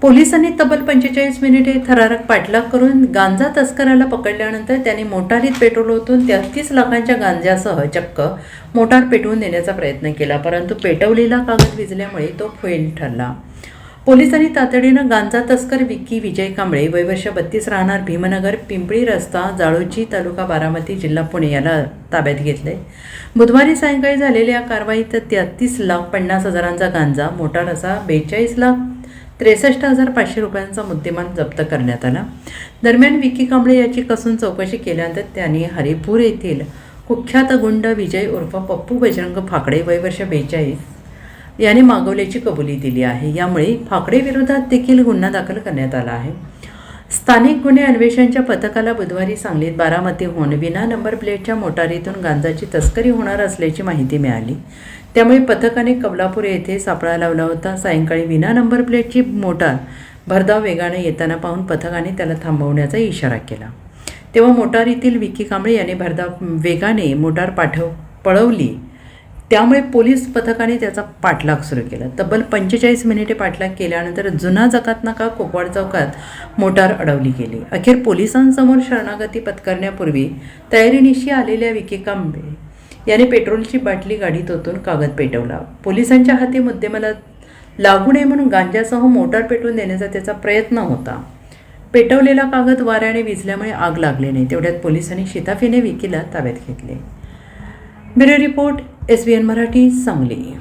पोलिसांनी तब्बल 45 मिनिटे थरारक पाठलाग करून गांजा तस्कराला पकडल्यानंतर त्यांनी मोटारीत पेट्रोल ओतून 33 लाखांच्या गांजासह चक्क मोटार पेटवून देण्याचा प्रयत्न केला, परंतु पेटवलेला कागद विझल्यामुळे तो फेल ठरला. पोलिसांनी तातडीनं गांजा तस्कर विक्की विजय कांबळे वय वर्ष 32 राहणार भीमनगर पिंपळी रस्ता जाळोजी तालुका बारामती जिल्हा पुणे याला ताब्यात घेतले. बुधवारी सायंकाळी झालेल्या कारवाईत 33,50,000चा गांजा, मोटार असा 42,63,500 रुपयांचा मुद्देमाल जप्त करण्यात आला. दरम्यान विक्की कांबळे याची कसून चौकशी केल्यानंतर त्यांनी हरिपूर येथील कुख्यात गुंड विजय उर्फ पप्पू बजरंग फाकडे वय वर्ष 42 याने मागवल्याची कबुली दिली आहे. यामुळे फाकडे विरोधात देखील गुन्हा दाखल करण्यात आला आहे. स्थानिक गुन्हे अन्वेषणच्या पथकाला बुधवारी सांगलीत बारामतीहून विना नंबर प्लेटच्या मोटारीतून गांजाची तस्करी होणार असल्याची माहिती मिळाली. त्यामुळे पथकाने कबलापूर येथे सापळा लावला होता. सायंकाळी विना नंबर प्लेटची मोटार भरधाव वेगाने येताना पाहून पथकाने त्याला थांबवण्याचा इशारा केला. तेव्हा मोटारीतील विक्की कांबळे याने भरधाव वेगाने मोटार पळवली. त्यामुळे पोलीस पथकाने त्याचा पाठलाग सुरू केला. तब्बल 45 मिनिटे पाठलाग केल्यानंतर जुना जकात नाका कोकवाड चौकात मोटार अडवली गेली. अखेर पोलिसांसमोर शरणागती पत्करण्यापूर्वी तयारीनिशी आलेल्या विक्की कांबळे याने पेट्रोलची बाटली गाडीत ओतून कागद पेटवला. पोलिसांच्या हाती मुद्देमाला लागू नये म्हणून गांजासह मोटार पेटवून देण्याचा त्याचा प्रयत्न होता. पेटवलेला कागद वाऱ्याने विझल्यामुळे आग लागली नाही. तेवढ्यात पोलिसांनी शिताफीने विक्कीला ताब्यात घेतले. Bureau report SBN Marathi Sangli.